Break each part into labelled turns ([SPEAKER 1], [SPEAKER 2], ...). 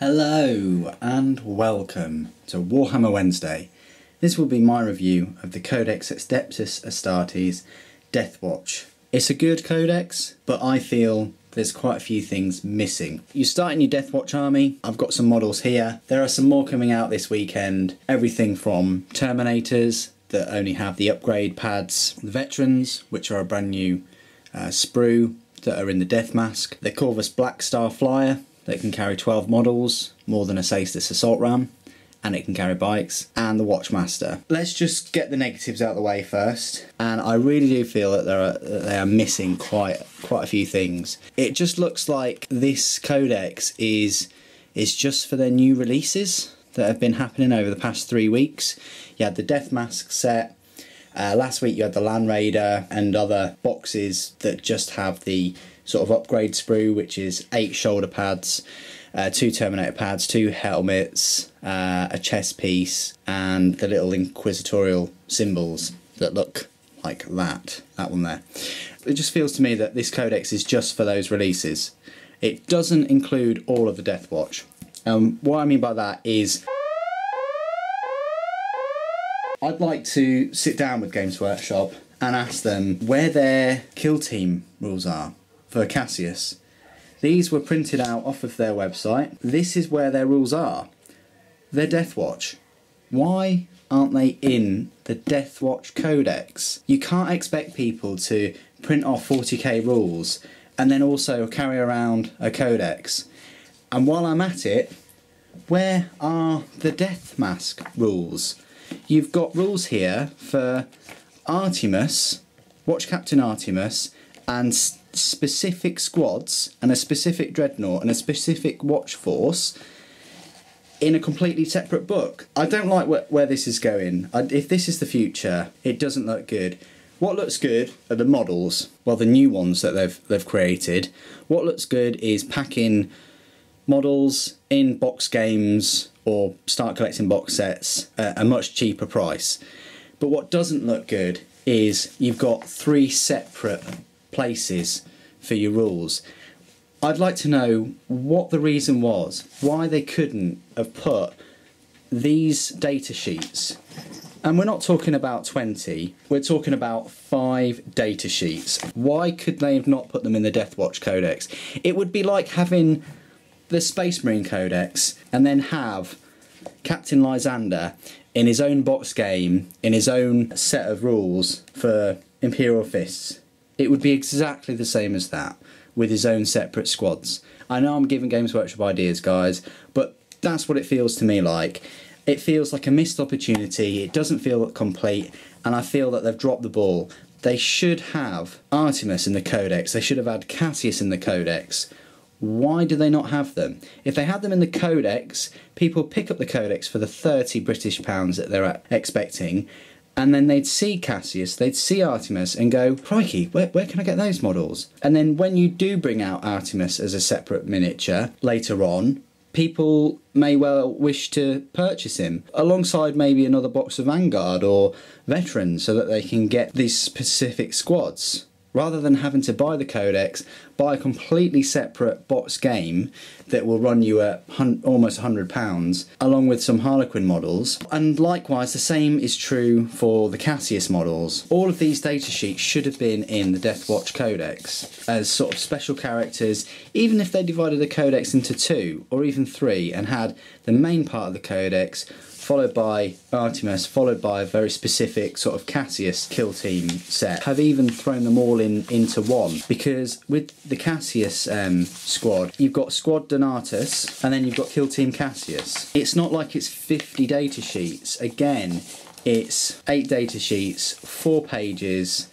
[SPEAKER 1] Hello and welcome to Warhammer Wednesday. This will be my review of the Codex Adeptus Astartes Deathwatch. It's a good codex, but I feel there's quite a few things missing. You start in your Deathwatch army. I've got some models here. There are some more coming out this weekend. Everything from Terminators that only have the upgrade pads, the Veterans, which are a brand new sprue that are in the Death Mask, the Clavis Black Star Flyer that can carry 12 models, more than a Saestus Assault Ram, and it can carry bikes, and the Watchmaster. Let's just get the negatives out of the way first, and I really do feel that they are missing quite a few things. It just looks like this codex is just for their new releases that have been happening over the past 3 weeks. You had the Death Mask set, last week you had the Land Raider and other boxes that just have the sort of upgrade sprue, which is 8 shoulder pads, 2 Terminator pads, 2 helmets, a chest piece, and the little inquisitorial symbols that look like that one there. It just feels to me that this codex is just for those releases. It doesn't include all of the Deathwatch. What I mean by that is I'd like to sit down with Games Workshop and ask them where their kill team rules are for Cassius. These were printed out off of their website. This is where their rules are. They're Deathwatch. Why aren't they in the Deathwatch Codex? You can't expect people to print off 40k rules and then also carry around a codex. And while I'm at it, where are the Death Mask rules? You've got rules here for Artemis, Watch Captain Artemis, and specific squads and a specific dreadnought and a specific watch force in a completely separate book. I don't like where this is going. If this is the future, it doesn't look good. What looks good are the models, well, the new ones that they've created. What looks good is packing models in box games or start collecting box sets at a much cheaper price. But what doesn't look good is you've got 3 separate places for your rules. I'd like to know what the reason was, why they couldn't have put these data sheets, and we're not talking about 20, we're talking about 5 data sheets. Why could they have not put them in the Deathwatch Codex? It would be like having the Space Marine Codex and then have Captain Lysander in his own box game, in his own set of rules for Imperial Fists. It would be exactly the same as that, with his own separate squads. I know I'm giving Games Workshop ideas, guys, but that's what it feels to me like. It feels like a missed opportunity, it doesn't feel complete, and I feel that they've dropped the ball. They should have Artemis in the Codex, they should have had Cassius in the Codex. Why do they not have them? If they had them in the Codex, people pick up the Codex for the £30 British that they're expecting, and then they'd see Cassius, they'd see Artemis and go, crikey, where can I get those models? And then when you do bring out Artemis as a separate miniature later on, people may well wish to purchase him alongside maybe another box of Vanguard or Veterans so that they can get these specific squads. Rather than having to buy the Codex, buy a completely separate box game that will run you at almost £100, along with some Harlequin models. And likewise, the same is true for the Cassius models. All of these data sheets should have been in the Deathwatch Codex as sort of special characters, even if they divided the Codex into 2 or even 3 and had the main part of the Codex followed by Artemis, followed by a very specific sort of Cassius kill team set. Have even thrown them all into one, because with the Cassius squad, you've got Squad Donatus, and then you've got kill team Cassius. It's not like it's 50 data sheets. Again, it's 8 data sheets, 4 pages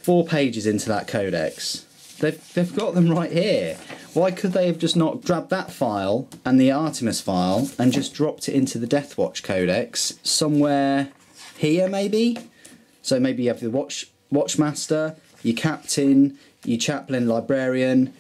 [SPEAKER 1] into that codex. They've got them right here. Why could they have just not grabbed that file and the Artemis file and just dropped it into the Deathwatch Codex somewhere here maybe? So maybe you have the Watchmaster, your Captain, your Chaplain, Librarian,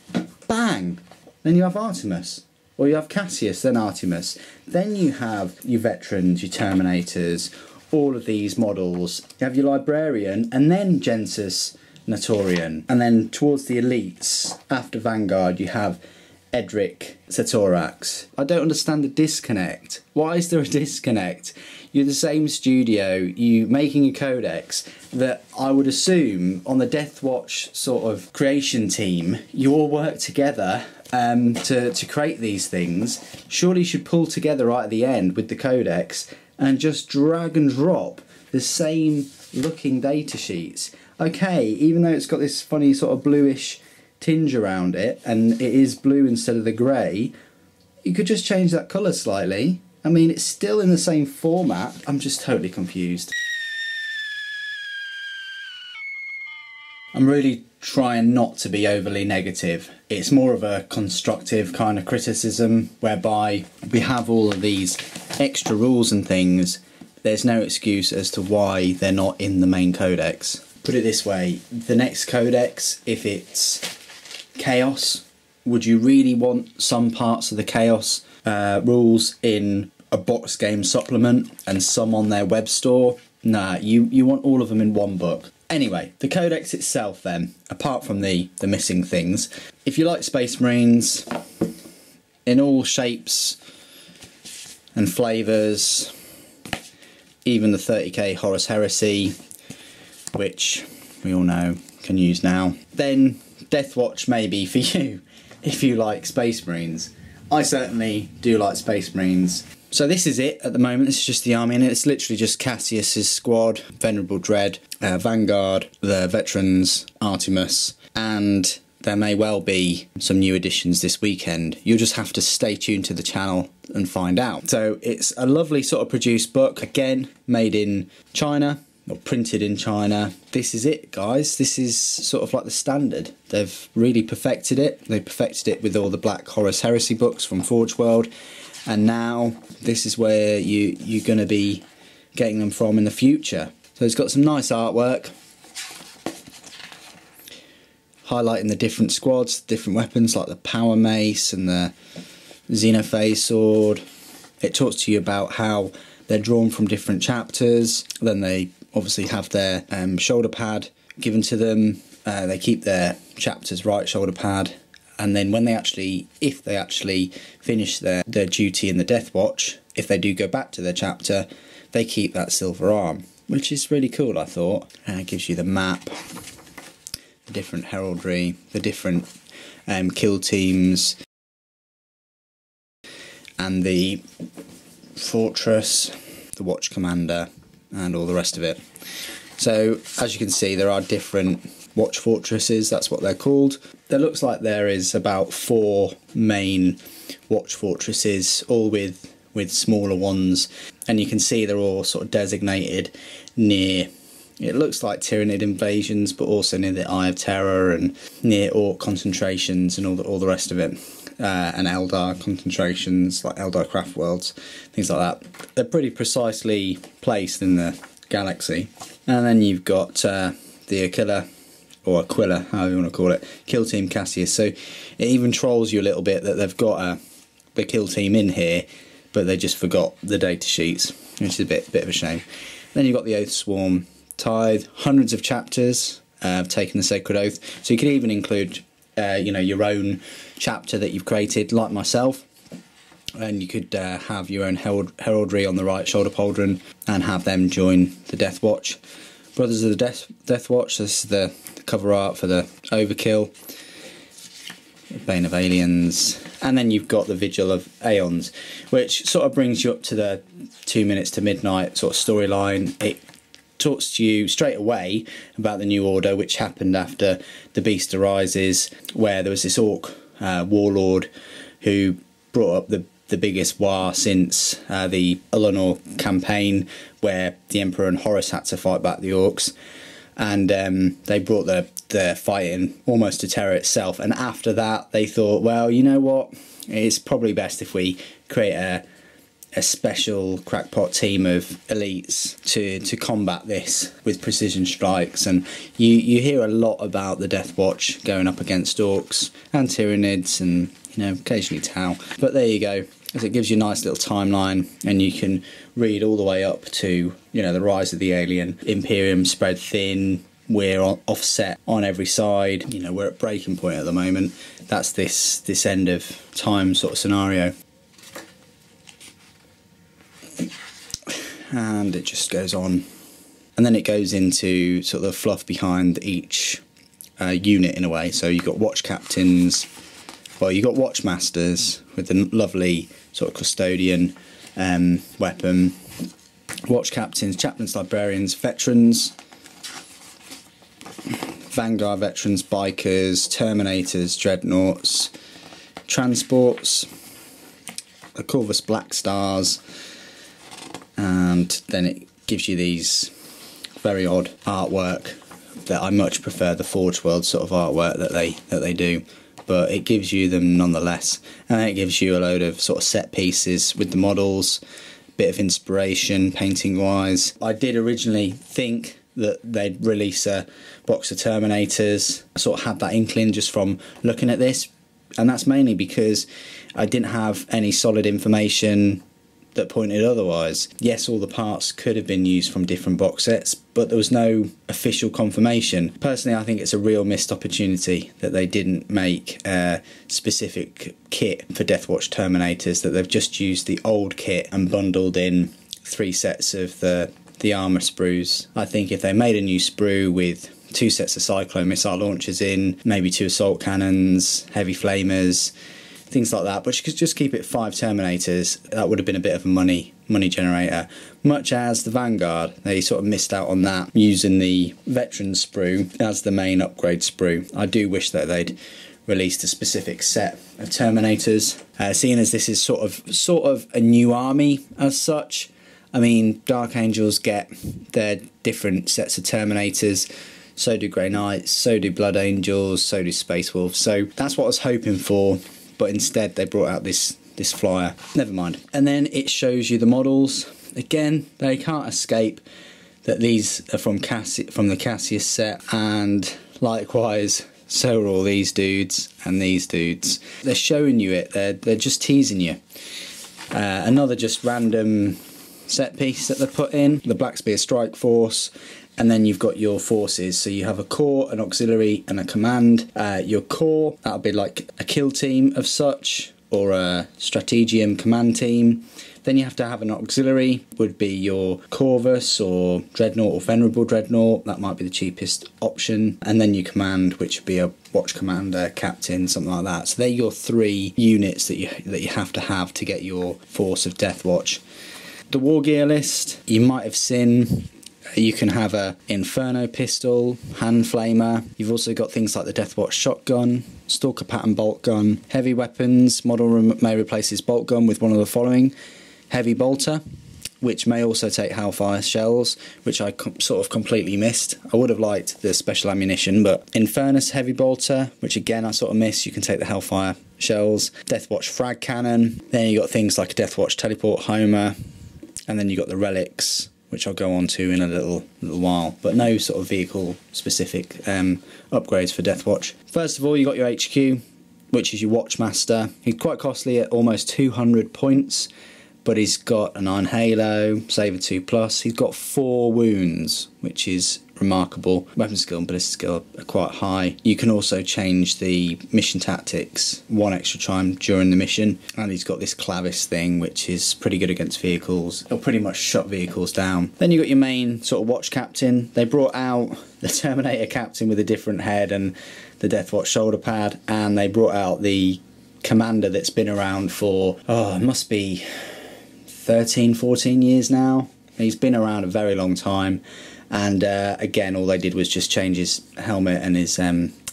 [SPEAKER 1] bang! Then you have Artemis. Or you have Cassius, then Artemis. Then you have your Veterans, your Terminators, all of these models. You have your Librarian and then Gensis Notorian, and then towards the elites after Vanguard you have Edric Satorax. I don't understand the disconnect. Why is there a disconnect? You're the same studio, you making a codex that I would assume on the Deathwatch sort of creation team, you all work together to create these things. Surely you should pull together right at the end with the codex and just drag and drop the same looking data sheets. Okay, even though it's got this funny sort of bluish tinge around it and it is blue instead of the grey, you could just change that colour slightly. I mean, it's still in the same format. I'm just totally confused. I'm really trying not to be overly negative. It's more of a constructive kind of criticism whereby we have all of these extra rules and things. There's no excuse as to why they're not in the main codex. Put it this way, the next codex, if it's Chaos, would you really want some parts of the Chaos rules in a box game supplement and some on their web store? Nah, you want all of them in one book. Anyway, the codex itself then, apart from the missing things, if you like Space Marines, in all shapes and flavours, even the 30k Horus Heresy, which we all know can use now, then Deathwatch may be for you if you like Space Marines. I certainly do like Space Marines. So this is it at the moment. This is just the army, and it's literally just Cassius's squad, Venerable Dread, Vanguard, the Veterans, Artemis, and there may well be some new additions this weekend. You'll just have to stay tuned to the channel and find out. So it's a lovely sort of produced book, again made in China, or printed in China. This is it, guys. This is sort of like the standard. They've really perfected it. They perfected it with all the Black Horus Heresy books from Forge World, and now this is where you're going to be getting them from in the future. So it's got some nice artwork highlighting the different squads, different weapons like the Power Mace and the Xenophase Sword. It talks to you about how they're drawn from different chapters. Then they obviously have their shoulder pad given to them. They keep their chapter's right shoulder pad, and then when they actually, if they actually finish their duty in the Deathwatch, if they do go back to their chapter, they keep that silver arm, which is really cool, I thought. And it gives you the map, the different heraldry, the different kill teams, and the fortress, the watch commander, and all the rest of it. So as you can see, there are different watch fortresses, that's what they're called. There looks like there is about 4 main watch fortresses, all with smaller ones, and you can see they're all sort of designated near, it looks like Tyranid invasions, but also near the Eye of Terror and near Orc concentrations and all the rest of it. And Eldar concentrations, like Eldar craft worlds, things like that. They're pretty precisely placed in the galaxy. And then you've got the Aquila, or Aquila, however you want to call it, Kill Team Cassius. So it even trolls you a little bit that they've got the kill team in here, but they just forgot the data sheets, which is a bit of a shame. Then you've got the Oath Swarm Tithe, hundreds of chapters have taken the Sacred Oath. So you could even include your own chapter that you've created, like myself, and you could have your own heraldry on the right shoulder pauldron and have them join the Deathwatch. Brothers of the Deathwatch, this is the cover art for the Overkill, Bane of Aliens, and then you've got the Vigil of Aeons, which sort of brings you up to the 2 minutes to midnight sort of storyline. It talks to you straight away about the New Order, which happened after the Beast Arises, where there was this Orc warlord who brought up the biggest war since the Ullanor campaign, where the Emperor and Horus had to fight back the Orcs, and they brought the fighting almost to terror itself. And after that they thought, well, you know what, it's probably best if we create a special crackpot team of elites to combat this with precision strikes. And you hear a lot about the Deathwatch going up against Orcs and Tyranids and occasionally Tau. But there you go, as it gives you a nice little timeline, and you can read all the way up to the rise of the alien Imperium spread thin, we're offset on every side. You know, we're at breaking point at the moment. That's this end of time sort of scenario. And it just goes on. And then it goes into sort of the fluff behind each unit in a way. So you've got watch captains, well, you've got watch masters with the lovely sort of custodian weapon, watch captains, chaplains, librarians, veterans, vanguard veterans, bikers, terminators, dreadnoughts, transports, the Clavis black stars, and then it gives you these very odd artwork that I much prefer the Forge World sort of artwork that they do, but it gives you them nonetheless. And then it gives you a load of sort of set pieces with the models, bit of inspiration painting wise. I did originally think that they'd release a box of Terminators. I sort of had that inkling just from looking at this, and that's mainly because I didn't have any solid information that pointed otherwise. Yes, all the parts could have been used from different box sets, but there was no official confirmation. Personally, I think it's a real missed opportunity that they didn't make a specific kit for Deathwatch Terminators, that they've just used the old kit and bundled in 3 sets of the armour sprues. I think if they made a new sprue with 2 sets of cyclone missile launchers in, maybe 2 assault cannons, heavy flamers, things like that, but you could just keep it 5 Terminators, that would have been a bit of a money generator. Much as the Vanguard, they sort of missed out on that, using the veteran sprue as the main upgrade sprue. I do wish that they'd released a specific set of Terminators, seeing as this is sort of a new army as such. I mean, Dark Angels get their different sets of Terminators, so do Grey Knights, so do Blood Angels, so do Space Wolves, so that's what I was hoping for. But instead they brought out this flyer. Never mind. And then it shows you the models. Again, they can't escape that these are from the Cassius set, and likewise so are all these dudes and these dudes. They're showing you it. They're just teasing you. Another just random set piece that they put in. The Black Spear Strike Force. And then you've got your forces, so you have a core, an auxiliary and a command. Your core, that'll be like a kill team of such, or a strategium command team. Then you have to have an auxiliary, would be your Corvus or Dreadnought or Venerable Dreadnought, that might be the cheapest option. And then your command, which would be a watch commander, captain, something like that. So they're your 3 units that you have to get your force of Deathwatch. The war gear list, you might have seen. You can have a Inferno pistol, hand flamer. You've also got things like the Deathwatch shotgun, Stalker pattern bolt gun. Heavy weapons, model may replace his bolt gun with one of the following. Heavy bolter, which may also take Hellfire shells, which I sort of completely missed. I would have liked the special ammunition, but Infernus heavy bolter, which again I sort of missed. You can take the Hellfire shells. Deathwatch frag cannon. Then you got things like a Deathwatch teleport homer, and then you got the relics, which I'll go on to in a little while, but no sort of vehicle specific upgrades for Deathwatch. First of all, you got your HQ, which is your Watchmaster. He's quite costly at almost 200 points, but he's got an Iron Halo, Saver 2+, he's got 4 wounds, which is remarkable. Weapon skill and ballistic skill are quite high. You can also change the mission tactics 1 extra time during the mission, and he's got this Clavis thing, which is pretty good against vehicles. It'll pretty much shut vehicles down. Then you got your main sort of watch captain. They brought out the Terminator captain with a different head and the Deathwatch shoulder pad, and they brought out the commander that's been around for, it must be 13-14 years now. He's been around a very long time. And again, all they did was just change his helmet and his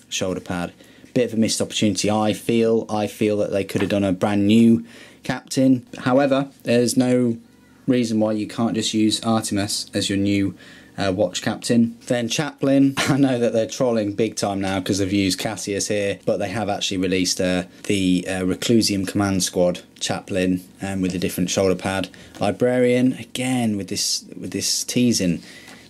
[SPEAKER 1] shoulder pad. Bit of a missed opportunity, I feel that they could have done a brand new captain. However, there's no reason why you can't just use Artemis as your new watch captain. Then Chaplain, I know that they're trolling big time now because they've used Cassius here, but they have actually released the Reclusium Command Squad Chaplain with a different shoulder pad. Librarian, again with this teasing.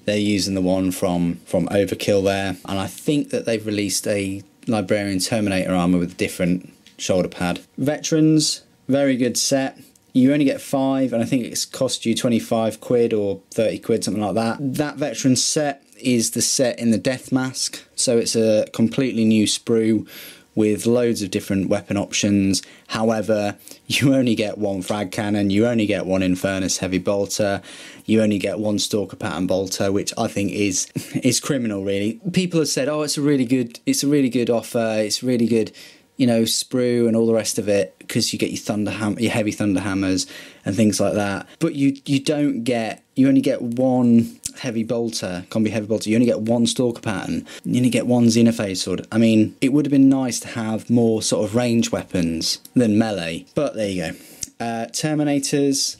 [SPEAKER 1] They're using the one from Overkill there, and I think that they've released a Librarian Terminator armour with a different shoulder pad. Veterans, very good set. You only get 5, and I think it's cost you 25 quid or 30 quid, something like that. That veteran set is the set in the Death Mask, so it's a completely new sprue with loads of different weapon options. However, you only get one frag cannon, you only get one Infernus heavy bolter, you only get one Stalker pattern bolter, which I think is criminal, really. People have said, oh, it's a really good offer, it's really good, you know, sprue and all the rest of it, because you get your heavy thunder hammers and things like that. But you only get one heavy bolter, combi heavy bolter, you only get one Stalker pattern, you only get one Xenophase sword. I mean, it would have been nice to have more sort of range weapons than melee, but there you go. Terminators,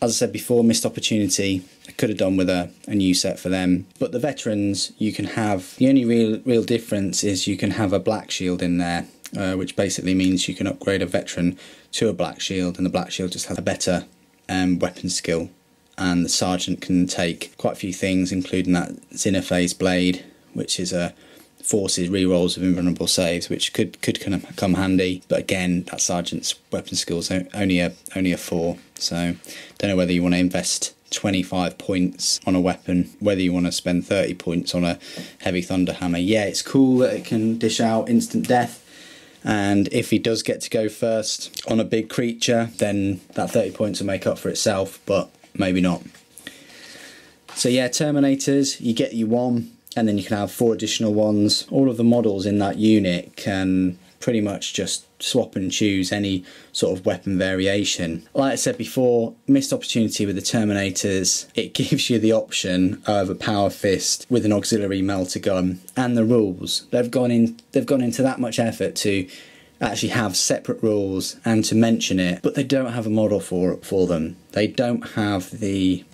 [SPEAKER 1] as I said before, missed opportunity. I could have done with a new set for them. But the veterans, you can have, the only real difference is you can have a black shield in there, which basically means you can upgrade a veteran to a black shield, and the black shield just has a better weapon skill. And the sergeant can take quite a few things, including that Xenophase blade, which is forces rerolls of invulnerable saves, which could kind of come handy. But again, that sergeant's weapon skills only a 4, so don't know whether you want to invest 25 points on a weapon, whether you want to spend 30 points on a heavy thunder hammer. Yeah, it's cool that it can dish out instant death, and if he does get to go first on a big creature, then that 30 points will make up for itself, but maybe not. So yeah, Terminators, you get your one, and then you can have 4 additional ones. All of the models in that unit can pretty much just swap and choose any sort of weapon variation. Like I said before, missed opportunity with the Terminators. It gives you the option of a power fist with an auxiliary melter gun, and the rules. They've gone into that much effort to actually have separate rules and to mention it, but they don't have a model for them. They don't have the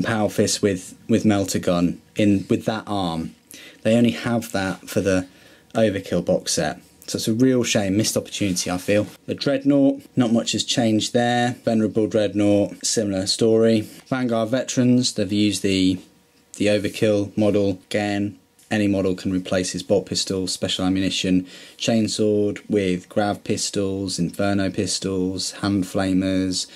[SPEAKER 1] power fist with melter gun with that arm. They only have that for the Overkill box set. So it's a real shame, missed opportunity, I feel. The Dreadnought, not much has changed there. Venerable Dreadnought, similar story. Vanguard Veterans, they've used the Overkill model again. Any model can replace his bolt pistol, special ammunition, chainsword with grav pistols, inferno pistols, hand flamers,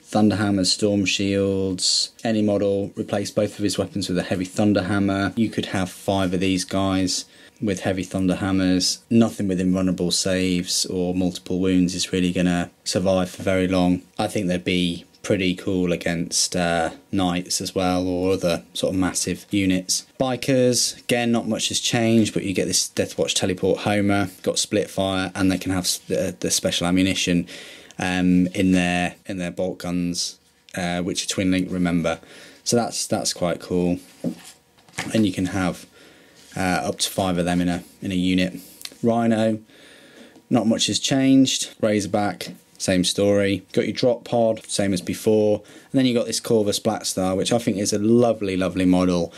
[SPEAKER 1] thunder hammers, storm shields. Any model replace both of his weapons with a heavy thunder hammer. You could have 5 of these guys with heavy thunder hammers. Nothing with invulnerable saves or multiple wounds is really going to survive for very long. I think they'd be pretty cool against knights as well, or other sort of massive units. Bikers, again, not much has changed, but you get this Deathwatch teleport homer, got split fire, and they can have the special ammunition in their bolt guns, which are twin link, remember. So that's quite cool, and you can have up to 5 of them in a unit. Rhino, not much has changed. Razorback, same story. Got your drop pod, same as before, and then you got this Corvus Blackstar, which I think is a lovely model.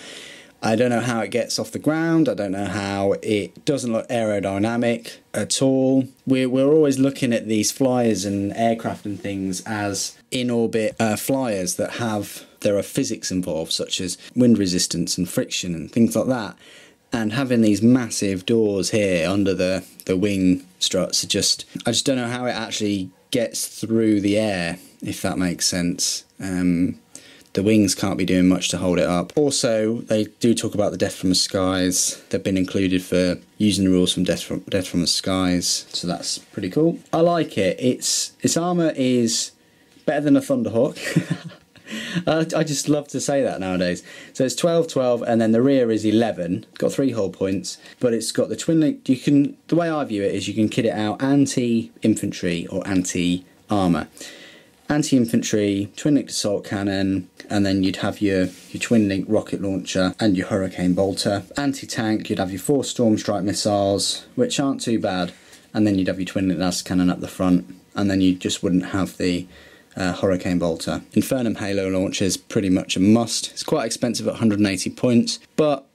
[SPEAKER 1] I don't know how it gets off the ground. I don't know how it doesn't look aerodynamic at all. We're always looking at these flyers and aircraft and things as in-orbit flyers that there are physics involved, such as wind resistance and friction and things like that. And having these massive doors here under the wing struts I just don't know how it actually gets through the air, if that makes sense. The wings can't be doing much to hold it up. Also, they do talk about the Death from the Skies. They've been included for using the rules from Death from the Skies, so that's pretty cool. I like it. Its armour is better than a Thunderhawk. I just love to say that nowadays. So it's 12, and then the rear is 11. It's got 3 hull points, but it's got the twin link. The way I view it is you can kit it out anti-infantry or anti-armour. Anti-infantry, twin-linked assault cannon, and then you'd have your twin-linked rocket launcher and your hurricane bolter. Anti-tank, you'd have your 4 storm strike missiles, which aren't too bad, and then you'd have your twin-linked las cannon up the front, and then you just wouldn't have the hurricane bolter. Infernum Halo launcher is pretty much a must. It's quite expensive at 180 points, but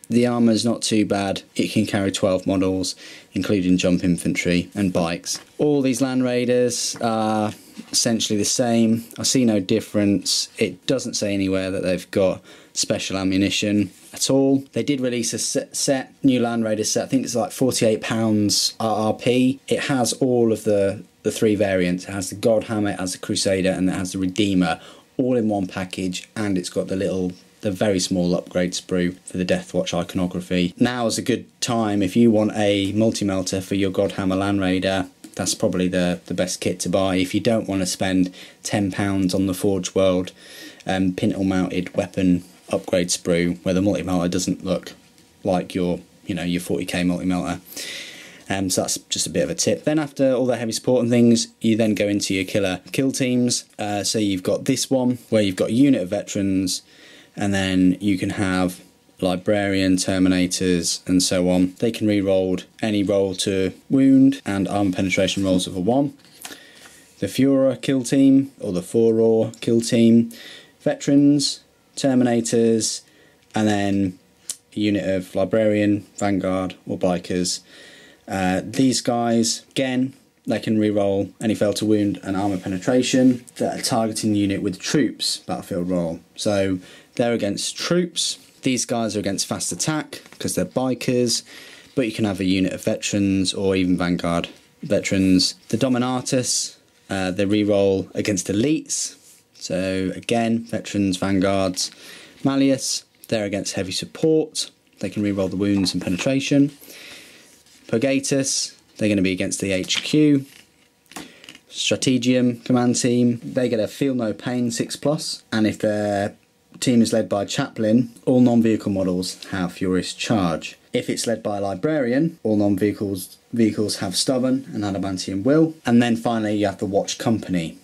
[SPEAKER 1] the armour's not too bad. It can carry 12 models, including jump infantry and bikes. All these Land Raiders are essentially the same. I see no difference. It doesn't say anywhere that they've got special ammunition at all. They did release a new Land Raider set. I think it's like £48 RRP. It has all of the 3 variants. It has the Godhammer, it has the Crusader, and it has the Redeemer, all in one package, and it's got the little the very small upgrade sprue for the Deathwatch iconography. Now is a good time if you want a multi-melter for your Godhammer Land Raider. That's probably the best kit to buy if you don't want to spend £10 on the Forge World pintle mounted weapon upgrade sprue where the multi-melter doesn't look like your 40k multi-melter. So that's just a bit of a tip. Then after all the heavy support and things, you then go into your killer kill teams. So you've got this one where you've got a unit of veterans, and then you can have Librarian, Terminators, and so on. They can re-roll any roll to wound and armor penetration rolls of a 1. The Führer kill team, or the Furor kill team, veterans, Terminators, and then a unit of Librarian, Vanguard, or Bikers. These guys, again, they can re-roll any fail to wound and armor penetration that are targeting the unit with troops battlefield roll. So they're against troops. These guys are against fast attack because they're bikers, but you can have a unit of veterans or even Vanguard veterans. The Dominatus, they re-roll against elites. So again, veterans, Vanguards. Malleus, they're against heavy support. They can re-roll the wounds and penetration. Purgatus, they're going to be against the HQ. Strategium command team, they get a feel no pain 6+, and if their team is led by Chaplain, all non-vehicle models have Furious Charge. If it's led by a Librarian, all non-vehicles have Stubborn and Adamantium Will. And then finally you have the Watch Company,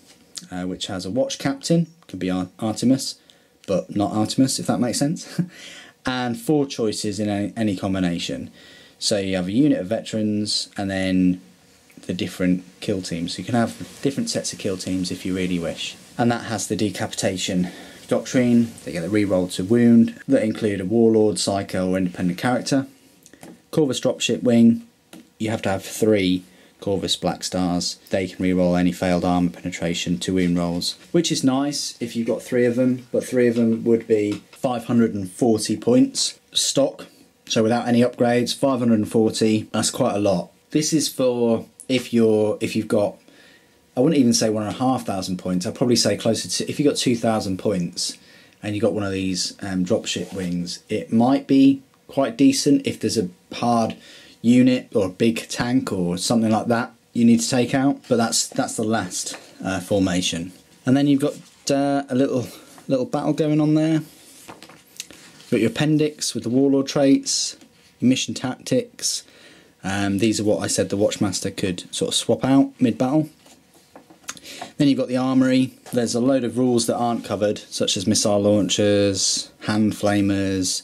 [SPEAKER 1] which has a Watch Captain, could be Artemis, but not Artemis, if that makes sense. And 4 choices in any combination. So you have a unit of veterans and then the different kill teams. So you can have different sets of kill teams if you really wish. And that has the decapitation doctrine. They get a reroll to wound that include a warlord, psycho, or independent character. Corvus dropship wing. You have to have 3 Corvus Black Stars. They can reroll any failed armor penetration to wound rolls, which is nice if you've got 3 of them, but 3 of them would be 540 points stock. So without any upgrades, 540, that's quite a lot. This is for if you've got, I wouldn't even say 1,500 points, I'd probably say closer to, if you've got 2,000 points and you've got one of these dropship wings, it might be quite decent if there's a hard unit or a big tank or something like that you need to take out, but that's the last formation. And then you've got a little battle going on there. You've got your appendix with the warlord traits, your mission tactics. These are what I said the Watchmaster could sort of swap out mid-battle. Then you've got the Armory. There's a load of rules that aren't covered, such as missile launchers, hand flamers,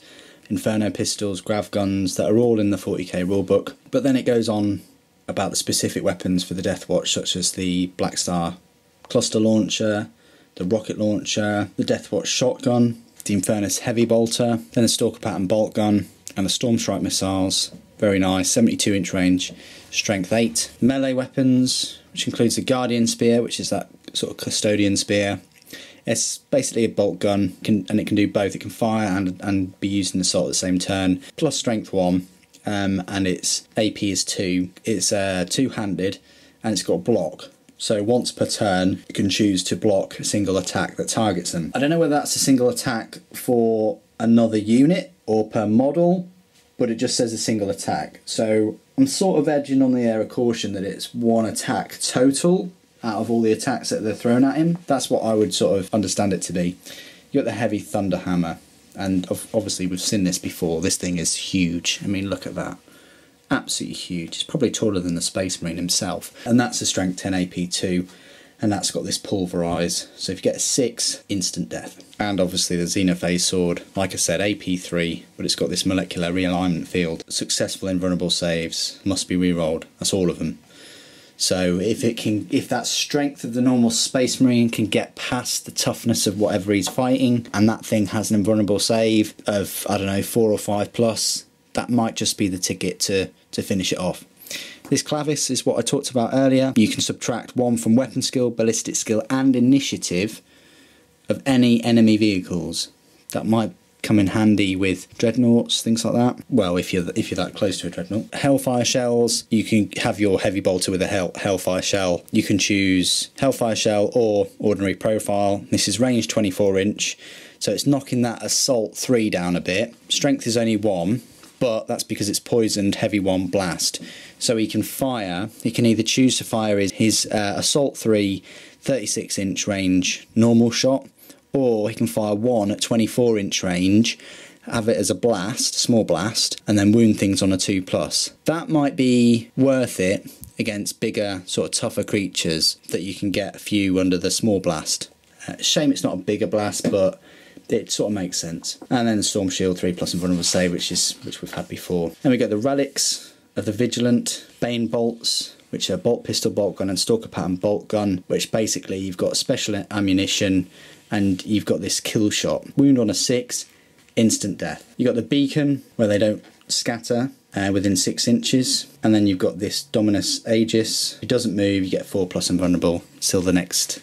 [SPEAKER 1] inferno pistols, grav guns, that are all in the 40k rulebook. But then it goes on about the specific weapons for the Deathwatch, such as the Black Star cluster launcher, the rocket launcher, the Deathwatch shotgun, the Infernus heavy bolter, then the Stalker pattern bolt gun, and the Storm Strike missiles. Very nice, 72-inch range, strength 8. Melee weapons, which includes the Guardian Spear, which is that sort of custodian spear. It's basically a bolt gun, and it can do both. It can fire and be used in assault at the same turn, plus strength 1, and its AP is 2. It's two-handed, and it's got block. So once per turn, you can choose to block a single attack that targets them. I don't know whether that's a single attack for another unit or per model, but it just says a single attack. So I'm sort of edging on the air of caution that it's 1 attack total out of all the attacks that they're thrown at him. That's what I would sort of understand it to be. You got the heavy thunder hammer, and obviously we've seen this before. This thing is huge. I mean, look at that. Absolutely huge. It's probably taller than the Space Marine himself. And that's a strength 10 AP2, and that's got this pulverise. So if you get a 6, instant death. And obviously the Xenophase sword, like I said, AP3, but it's got this molecular realignment field. Successful invulnerable saves must be re-rolled. That's all of them. So if that strength of the normal Space Marine can get past the toughness of whatever he's fighting, and that thing has an invulnerable save of, I don't know, 4 or 5 plus, that might just be the ticket to finish it off. This Clavis is what I talked about earlier. You can subtract 1 from weapon skill, ballistic skill, and initiative of any enemy vehicles. That might come in handy with dreadnoughts, things like that. Well, if you're that close to a dreadnought. Hellfire shells, you can have your heavy bolter with a Hellfire shell. You can choose Hellfire shell or ordinary profile. This is range 24-inch. So it's knocking that assault 3 down a bit. Strength is only 1, but that's because it's poisoned heavy 1 blast. So he can fire, he can either choose to fire his assault 3 36-inch range normal shot, or he can fire 1 at 24-inch range, have it as a blast, small blast, and then wound things on a 2+. That might be worth it against bigger, sort of tougher creatures that you can get a few under the small blast. Shame it's not a bigger blast, but it sort of makes sense. And then the Storm Shield 3+ invulnerable save, which we've had before. Then we got the relics of the Vigilant, Bane bolts, which are bolt pistol, bolt gun, and stalker pattern bolt gun, which basically you've got special ammunition and you've got this kill shot. Wound on a 6, instant death. You've got the beacon, where they don't scatter within 6 inches, and then you've got this Dominus Aegis. If it doesn't move, you get 4+ invulnerable till the next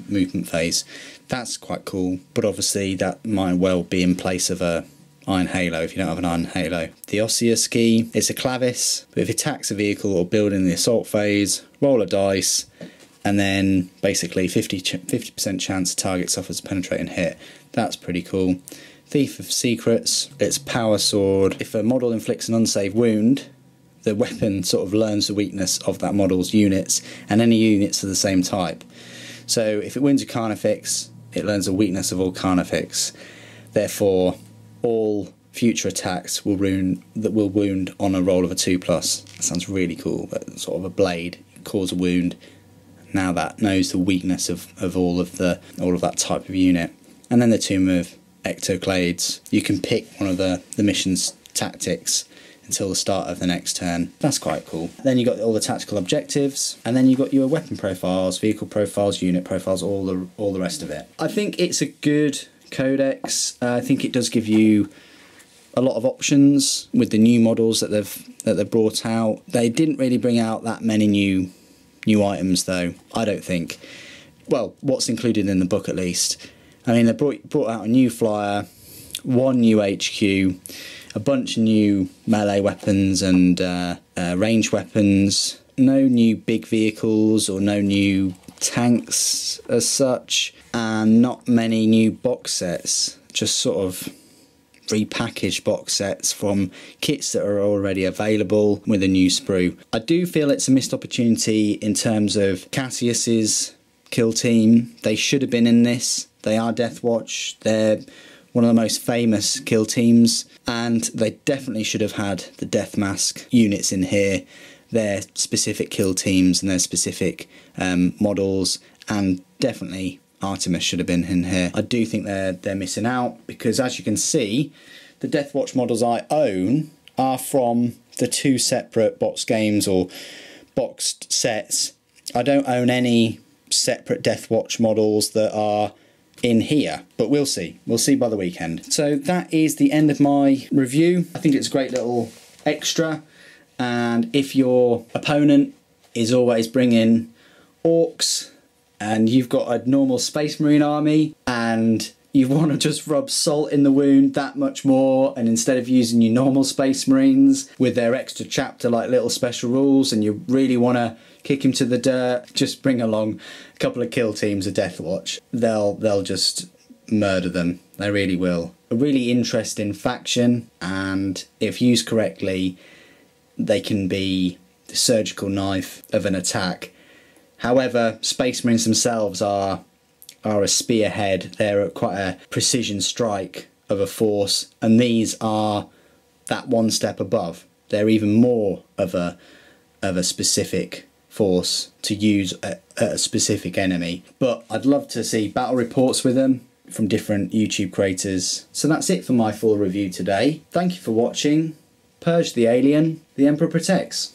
[SPEAKER 1] movement phase. That's quite cool, but obviously that might well be in place of a Iron Halo if you don't have an Iron Halo. The Osseous key, it's a Clavis, but if it attacks a vehicle or building in the assault phase, roll a dice, and then basically 50% chance the target suffers a penetrating hit. That's pretty cool. Thief of Secrets, it's power sword. If a model inflicts an unsafe wound, the weapon sort of learns the weakness of that model's units, and any units of the same type. So if it wounds a Carnifex, it learns the weakness of all Carnifex. Therefore, all future attacks will wound on a roll of a 2+. That sounds really cool, but sort of a blade, cause a wound. Now that knows the weakness of all of that type of unit. And then the Tomb of Ectoclades. You can pick one of the mission's tactics until the start of the next turn. That's quite cool. Then you got all the tactical objectives, and then you got your weapon profiles, vehicle profiles, unit profiles, all the rest of it. I think it's a good codex. I think it does give you a lot of options with the new models that they've brought out. They didn't really bring out that many new items though, I don't think. Well, what's included in the book at least. I mean, they brought out a new flyer, 1 new HQ, a bunch of new melee weapons and range weapons, no new big vehicles or no new tanks as such, and not many new box sets, just sort of repackaged box sets from kits that are already available with a new sprue. I do feel it's a missed opportunity in terms of Cassius's kill team. They should have been in this. They are Deathwatch. They're one of the most famous kill teams, and they definitely should have had the Death Mask units in here, their specific kill teams and their specific models, and definitely Artemis should have been in here. I do think they're missing out, because as you can see, the Deathwatch models I own are from the 2 separate box games or boxed sets. I don't own any separate Deathwatch models that are in here, but we'll see by the weekend. So that is the end of my review. I think it's a great little extra, and if your opponent is always bringing orcs and you've got a normal Space Marine army and you want to just rub salt in the wound that much more, and instead of using your normal Space Marines with their extra chapter like little special rules, and you really want to kick him to the dirt, just bring along a couple of kill teams of Deathwatch. They'll just murder them. They really will. A really interesting faction, and if used correctly, they can be the surgical knife of an attack. However, Space Marines themselves are a spearhead. They're quite a precision strike of a force, and these are that one step above. They're even more of a specific force to use at a specific enemy. But I'd love to see battle reports with them from different YouTube creators. So that's it for my full review today. Thank you for watching. Purge the alien, the Emperor protects.